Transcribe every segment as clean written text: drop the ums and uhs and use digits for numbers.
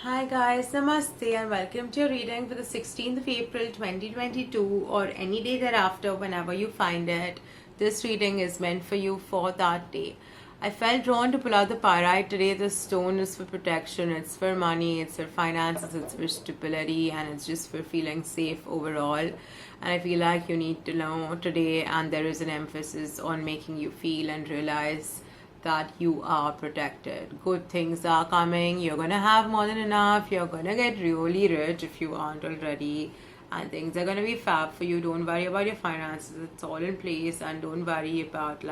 Hi guys, Namaste and welcome to your reading for the 16th of April 2022 or any day thereafter whenever you find it. This reading is meant for you for that day. I felt drawn to pull out the pyrite today. The stone is for protection, it's for money, it's for finances, it's for stability, and it's just for feeling safe overall. And I feel like you need to know today, and there is an emphasis on making you feel and realize that you are protected. Good things are coming. You're gonna have more than enough. You're gonna get really rich if you aren't already. And things are gonna be fab for you. Don't worry about your finances. It's all in place. And don't worry about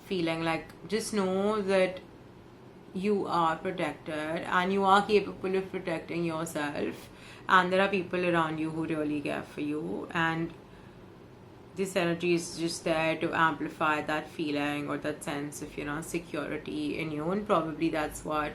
feeling like, just know that you are protected and you are capable of protecting yourself. And there are people around you who really care for you. And this energy is just there to amplify that feeling or that sense of security in you, and probably that's what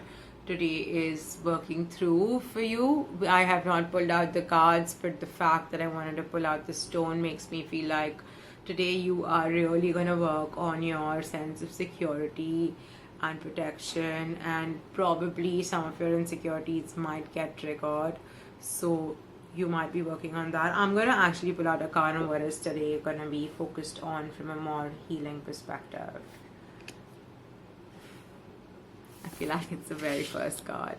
today is working through for you. I have not pulled out the cards, but the fact that I wanted to pull out the stone makes me feel like today you are really going to work on your sense of security and protection, and probably some of your insecurities might get triggered, so you might be working on that. I'm going to actually pull out a card on what is today going to be focused on from a more healing perspective. I feel like it's the very first card.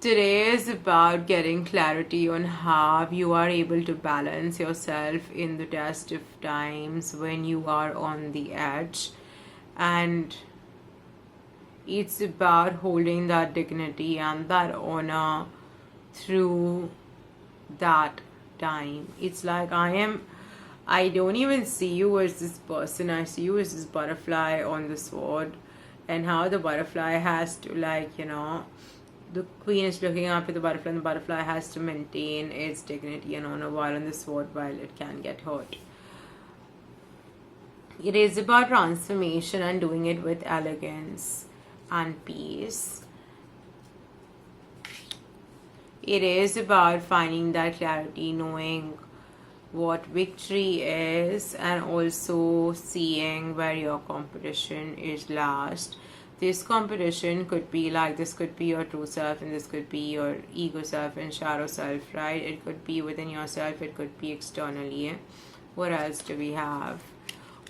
Today is about getting clarity on how you are able to balance yourself in the test of times when you are on the edge. And it's about holding that dignity and that honor through that time. It's like I don't even see you as this person. I see you as this butterfly on the sword, and how the butterfly has to the queen is looking up at the butterfly, and the butterfly has to maintain its dignity and honor while on the sword, while it can get hurt. It is about transformation and doing it with elegance and peace. It is about finding that clarity, knowing what victory is, and also seeing where your competition is last. This competition could be this could be your true self, and this could be your ego self and shadow self, right? It could be within yourself, it could be externally. What else do we have?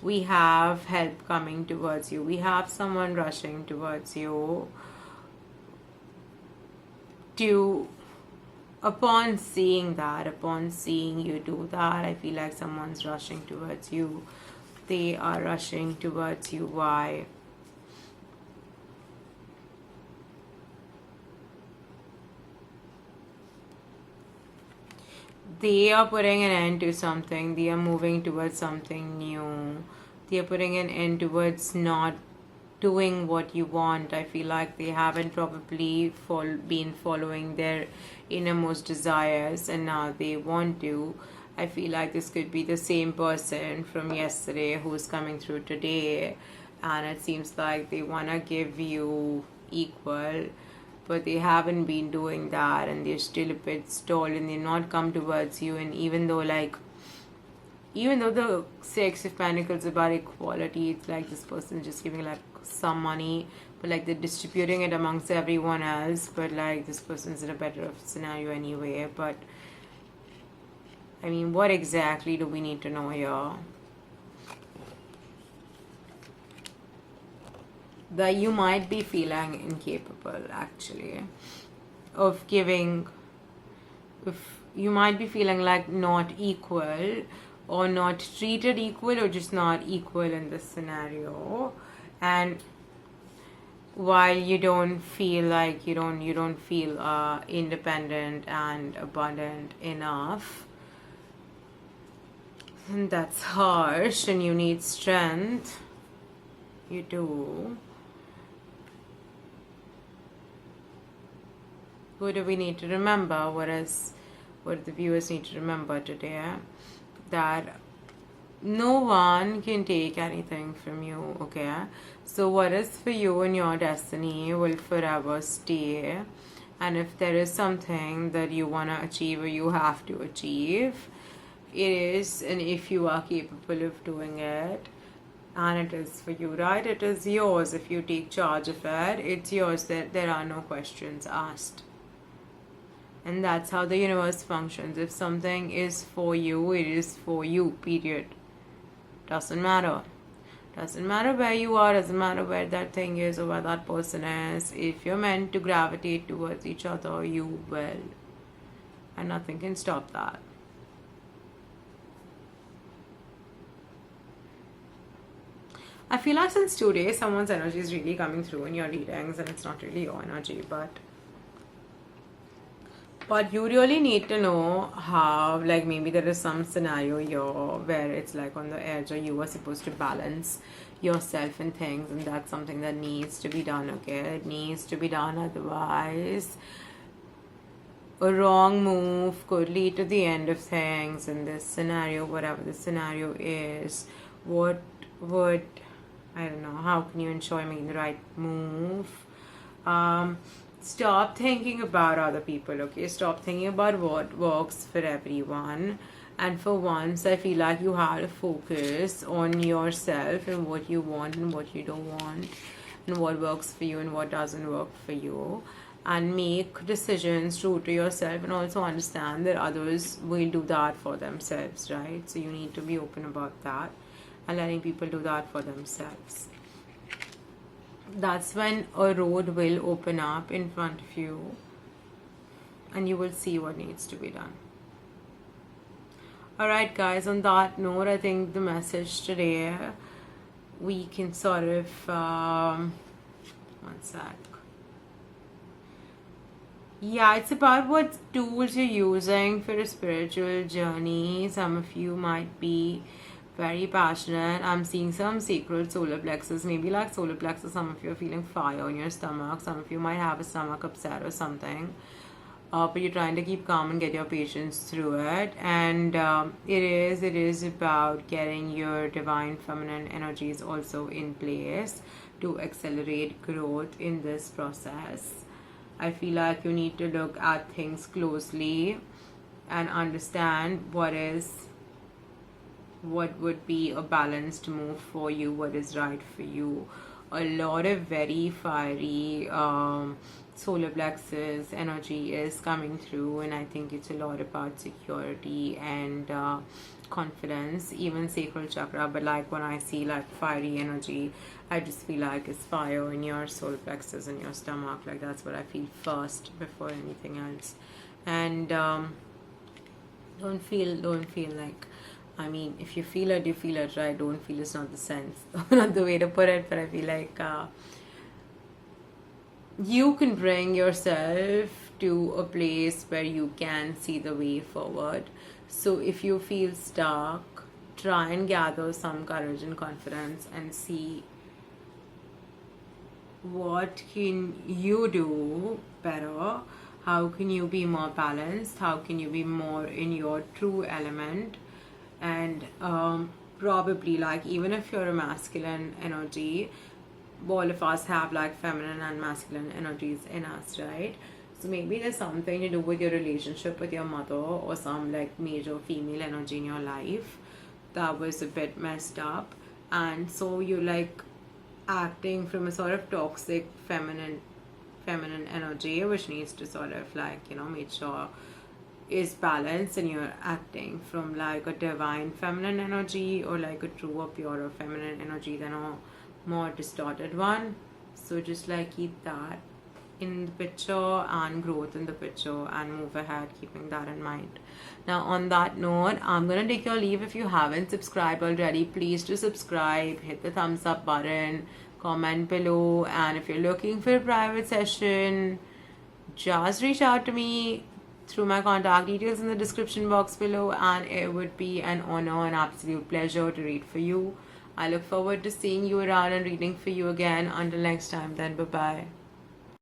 We have help coming towards you. We have someone rushing towards you upon seeing you do that. I feel like someone's rushing towards you. They are rushing towards you. Why? They are putting an end to something. They are moving towards something new. They are putting an end towards not doing what you want. I feel like they haven't probably been following their innermost desires, and now they want to. I feel like this could be the same person from yesterday who's coming through today, and it seems like they want to give you equal, but they haven't been doing that, and they're still a bit stalled, and they're not come towards you. And even though the Six of Pentacles is about equality, it's like this person just giving some money, but they're distributing it amongst everyone else, but this person's in a better scenario anyway. But I mean, what exactly do we need to know here? That you might be feeling incapable, actually, of giving. If you might be feeling like not equal, or not treated equal, or just not equal in this scenario. And while you don't feel like you don't feel independent and abundant enough, and that's harsh, and you need strength. You do. What do we need to remember? What the viewers need to remember today? That no one can take anything from you, okay? So what is for you in your destiny will forever stay. And if there is something that you want to achieve or you have to achieve, it is, and if you are capable of doing it, and it is for you, right? It is yours. If you take charge of it, it's yours. There are no questions asked. And that's how the universe functions. If something is for you, it is for you, period. Doesn't matter. Doesn't matter where you are, doesn't matter where that thing is or where that person is. If you're meant to gravitate towards each other, you will. And nothing can stop that. I feel like since today, someone's energy is really coming through in your readings, and it's not really your energy, but you really need to know how, like, maybe there is some scenario here where it's like on the edge, or you are supposed to balance yourself and things, and that's something that needs to be done, okay? It needs to be done, otherwise a wrong move could lead to the end of things in this scenario, whatever the scenario is. What would, I don't know, how can you ensure making the right move? Stop thinking about other people, okay? Stop thinking about what works for everyone. And for once, I feel like you have to focus on yourself and what you want and what you don't want, and what works for you and what doesn't work for you. And make decisions true to yourself, and also understand that others will do that for themselves, right? So you need to be open about that and letting people do that for themselves. That's when a road will open up in front of you, and you will see what needs to be done. Alright guys, on that note, I think the message today, we can sort of, one sec. Yeah, it's about what tools you're using for a spiritual journey. Some of you might be very passionate. I'm seeing some sacral solar plexus, maybe like solar plexus. Some of you are feeling fire in your stomach. Some of you might have a stomach upset or something. But you're trying to keep calm and get your patience through it. And it is about getting your divine feminine energies also in place to accelerate growth in this process. I feel like you need to look at things closely and understand what would be a balanced move for you, what is right for you. A lot of very fiery solar plexus energy is coming through, and I think it's a lot about security and confidence, even sacral chakra. But like when I see like fiery energy, I just feel like it's fire in your solar plexus and your stomach. Like that's what I feel first before anything else. And don't feel like, I mean, if you feel it, you feel it, right? Don't feel it's not the sense, not the way to put it, but I feel like you can bring yourself to a place where you can see the way forward. So if you feel stuck, try and gather some courage and confidence and see what can you do better. How can you be more balanced? How can you be more in your true element? And probably, like, even if you're a masculine energy, all of us have like feminine and masculine energies in us, right? So maybe there's something to do with your relationship with your mother, or some like major female energy in your life that was a bit messed up, and so you're like acting from a sort of toxic feminine energy, which needs to sort of like, you know, make sure is balanced, and you're acting from like a divine feminine energy, or like a truer, purer feminine energy than a more distorted one. So just like keep that in the picture and growth in the picture, and move ahead keeping that in mind. Now on that note, I'm gonna take your leave. If you haven't subscribed already, please do subscribe, hit the thumbs up button, comment below, and if you're looking for a private session, just reach out to me through my contact details in the description box below, and it would be an honor and absolute pleasure to read for you. I look forward to seeing you around and reading for you again. Until next time, then, bye bye.